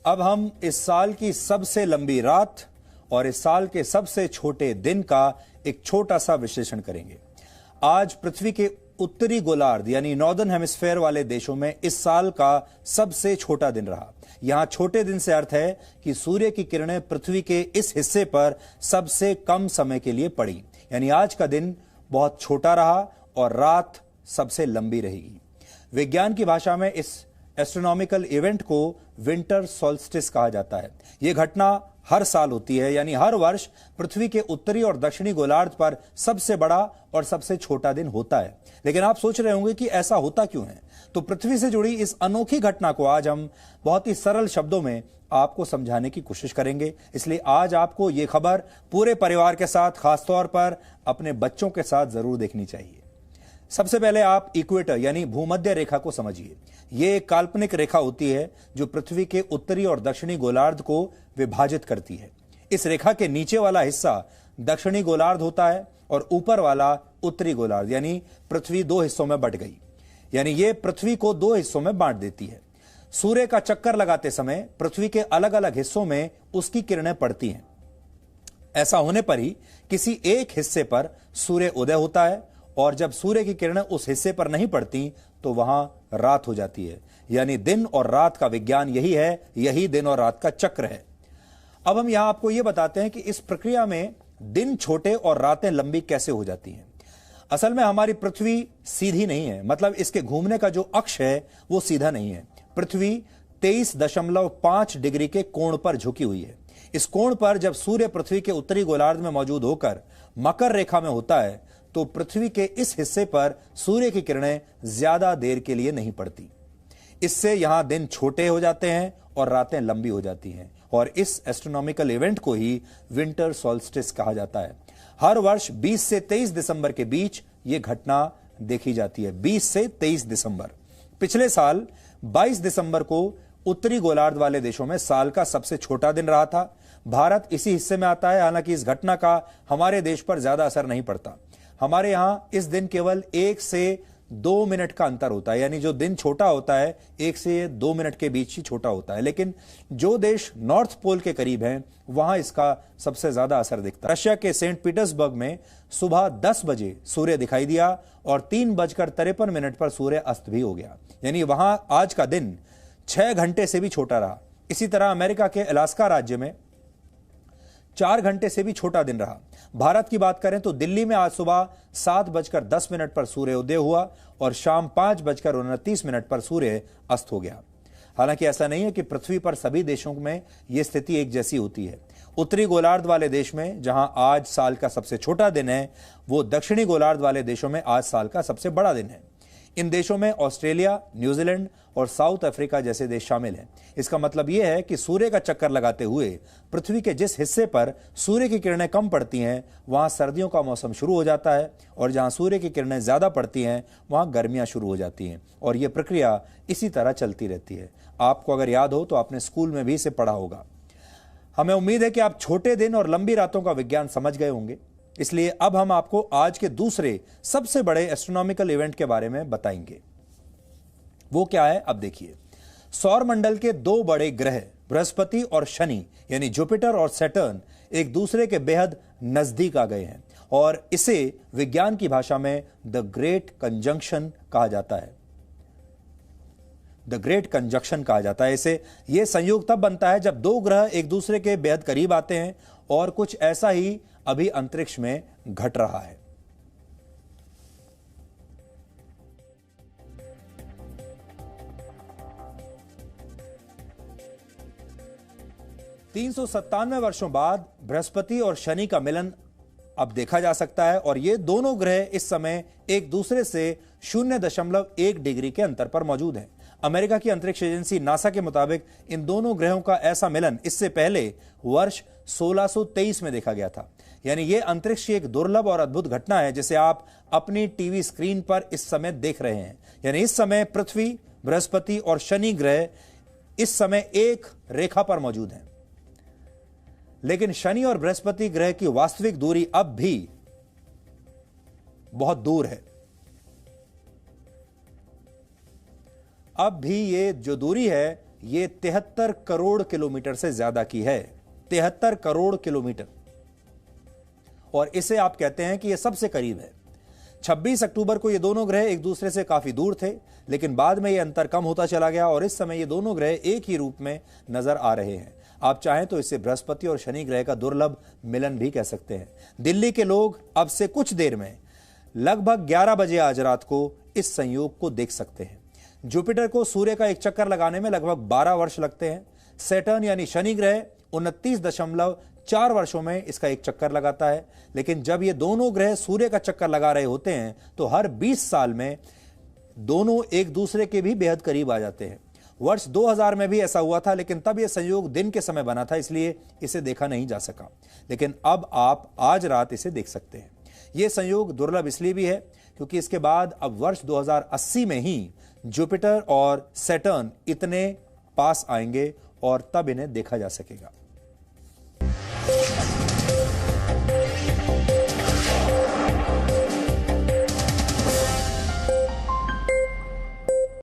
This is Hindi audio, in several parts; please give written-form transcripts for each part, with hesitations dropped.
अब हम इस साल की सबसे लंबी रात और इस साल के सबसे छोटे दिन का एक छोटा सा विश्लेषण करेंगे। आज पृथ्वी के उत्तरी गोलार्ध यानी नॉर्दर्न हेमिस्फेयर वाले देशों में इस साल का सबसे छोटा दिन रहा। यहां छोटे दिन से अर्थ है कि सूर्य की किरणें पृथ्वी के इस हिस्से पर सबसे कम समय के लिए पड़ी, यानी आज का दिन बहुत छोटा रहा और रात सबसे लंबी रहेगी। विज्ञान की भाषा में इस एस्ट्रोनॉमिकल इवेंट को विंटर सॉल्स्टिस कहा जाता है। यह घटना हर साल होती है, यानी हर वर्ष पृथ्वी के उत्तरी और दक्षिणी गोलार्ध पर सबसे बड़ा और सबसे छोटा दिन होता है। लेकिन आप सोच रहे होंगे कि ऐसा होता क्यों है, तो पृथ्वी से जुड़ी इस अनोखी घटना को आज हम बहुत ही सरल शब्दों में आपको समझाने की कोशिश करेंगे। इसलिए आज आपको यह खबर पूरे परिवार के साथ, खासतौर पर अपने बच्चों के साथ जरूर देखनी चाहिए। सबसे पहले आप इक्वेटर यानी भूमध्य रेखा को समझिए। यह एक काल्पनिक रेखा होती है जो पृथ्वी के उत्तरी और दक्षिणी गोलार्ध को विभाजित करती है। इस रेखा के नीचे वाला हिस्सा दक्षिणी गोलार्ध होता है और ऊपर वाला उत्तरी गोलार्ध, यानी पृथ्वी दो हिस्सों में बंट गई, यानी यह पृथ्वी को दो हिस्सों में बांट देती है। सूर्य का चक्कर लगाते समय पृथ्वी के अलग अलग हिस्सों में उसकी किरणें पड़ती हैं। ऐसा होने पर ही किसी एक हिस्से पर सूर्य उदय होता है और जब सूर्य की किरणें उस हिस्से पर नहीं पड़ती तो वहां रात हो जाती है। यानी दिन और रात का विज्ञान यही है, यही दिन और रात का चक्र है। अब हम यहां आपको यह बताते हैं कि इस प्रक्रिया में दिन छोटे और रातें लंबी कैसे हो जाती हैं। असल में हमारी पृथ्वी सीधी नहीं है, मतलब इसके घूमने का जो अक्ष है वो सीधा नहीं है। पृथ्वी 23.5 डिग्री के कोण पर झुकी हुई है। इस कोण पर जब सूर्य पृथ्वी के उत्तरी गोलार्ध में मौजूद होकर मकर रेखा में होता है तो पृथ्वी के इस हिस्से पर सूर्य की किरणें ज्यादा देर के लिए नहीं पड़ती। इससे यहां दिन छोटे हो जाते हैं और रातें लंबी हो जाती हैं, और इस एस्ट्रोनॉमिकल इवेंट को ही विंटर सॉल्स्टिस कहा जाता है। हर वर्ष 20 से 23 दिसंबर के बीच यह घटना देखी जाती है। 20 से 23 दिसंबर। पिछले साल 22 दिसंबर को उत्तरी गोलार्ध वाले देशों में साल का सबसे छोटा दिन रहा था। भारत इसी हिस्से में आता है। हालांकि इस घटना का हमारे देश पर ज्यादा असर नहीं पड़ता। हमारे यहां इस दिन केवल 1 से 2 मिनट का अंतर होता है, यानी जो दिन छोटा होता है 1 से 2 मिनट के बीच ही छोटा होता है। लेकिन जो देश नॉर्थ पोल के करीब हैं वहां इसका सबसे ज्यादा असर दिखता है। रशिया के सेंट पीटर्सबर्ग में सुबह 10 बजे सूर्य दिखाई दिया और 3:53 पर सूर्य अस्त भी हो गया, यानी वहां आज का दिन 6 घंटे से भी छोटा रहा। इसी तरह अमेरिका के अलास्का राज्य में 4 घंटे से भी छोटा दिन रहा। भारत की बात करें तो दिल्ली में आज सुबह 7:10 पर सूर्य उदय हुआ और शाम 5:29 पर सूर्य अस्त हो गया। हालांकि ऐसा नहीं है कि पृथ्वी पर सभी देशों में यह स्थिति एक जैसी होती है। उत्तरी गोलार्ध वाले देश में जहां आज साल का सबसे छोटा दिन है, वो दक्षिणी गोलार्ध वाले देशों में आज साल का सबसे बड़ा दिन है। इन देशों में ऑस्ट्रेलिया, न्यूजीलैंड और साउथ अफ्रीका जैसे देश शामिल हैं। इसका मतलब यह है कि सूर्य का चक्कर लगाते हुए पृथ्वी के जिस हिस्से पर सूर्य की किरणें कम पड़ती हैं वहां सर्दियों का मौसम शुरू हो जाता है, और जहां सूर्य की किरणें ज्यादा पड़ती हैं वहां गर्मियां शुरू हो जाती हैं, और यह प्रक्रिया इसी तरह चलती रहती है। आपको अगर याद हो तो आपने स्कूल में भी इसे पढ़ा होगा। हमें उम्मीद है कि आप छोटे दिन और लंबी रातों का विज्ञान समझ गए होंगे। इसलिए अब हम आपको आज के दूसरे सबसे बड़े एस्ट्रोनॉमिकल इवेंट के बारे में बताएंगे। वो क्या है, अब देखिए। सौर मंडल के दो बड़े ग्रह बृहस्पति और शनि यानी जुपिटर और सैटर्न एक दूसरे के बेहद नजदीक आ गए हैं, और इसे विज्ञान की भाषा में द ग्रेट कंजंक्शन कहा जाता है। द ग्रेट कंजंक्शन कहा जाता है इसे। यह संयोग तब बनता है जब दो ग्रह एक दूसरे के बेहद करीब आते हैं, और कुछ ऐसा ही अभी अंतरिक्ष में घट रहा है। तीन 397 वर्षों बाद बृहस्पति और शनि का मिलन अब देखा जा सकता है, और ये दोनों ग्रह इस समय एक दूसरे से 0.1 डिग्री के अंतर पर मौजूद हैं। अमेरिका की अंतरिक्ष एजेंसी नासा के मुताबिक इन दोनों ग्रहों का ऐसा मिलन इससे पहले वर्ष 1623 में देखा गया था। यानी यह अंतरिक्ष की एक दुर्लभ और अद्भुत घटना है जिसे आप अपनी टीवी स्क्रीन पर इस समय देख रहे हैं। यानी इस समय पृथ्वी, बृहस्पति और शनि ग्रह इस समय एक रेखा पर मौजूद हैं। लेकिन शनि और बृहस्पति ग्रह की वास्तविक दूरी अब भी बहुत दूर है। अब भी ये जो दूरी है ये 73 करोड़ किलोमीटर से ज्यादा की है। 73 करोड़ किलोमीटर, और इसे आप कहते हैं कि यह सबसे करीब है। 26 अक्टूबर को ये दोनों ग्रह एक दूसरे से काफी दूर थे, लेकिन बाद में यह अंतर कम होता चला गया और इस समय ये दोनों ग्रह एक ही रूप में नजर आ रहे हैं। आप चाहें तो इसे बृहस्पति और शनि ग्रह का दुर्लभ मिलन भी कह सकते हैं। दिल्ली के लोग अब से कुछ देर में लगभग 11 बजे आज रात को इस संयोग को देख सकते हैं। जुपिटर को सूर्य का एक चक्कर लगाने में लगभग 12 वर्ष लगते हैं। सैटर्न यानी शनि ग्रह 29.4 वर्षों में इसका एक चक्कर लगाता है। लेकिन जब ये दोनों ग्रह सूर्य का चक्कर लगा रहे होते हैं तो हर 20 साल में दोनों एक दूसरे के भी बेहद करीब आ जाते हैं। वर्ष 2000 में भी ऐसा हुआ था, लेकिन तब यह संयोग दिन के समय बना था, इसलिए इसे देखा नहीं जा सका। लेकिन अब आप आज रात इसे देख सकते हैं। यह संयोग दुर्लभ इसलिए भी है क्योंकि इसके बाद अब वर्ष 2080 में ही जुपिटर और सैटर्न इतने पास आएंगे और तब इन्हें देखा जा सकेगा।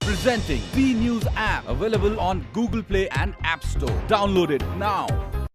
Presenting B News app, available on Google Play and App Store. Download it now.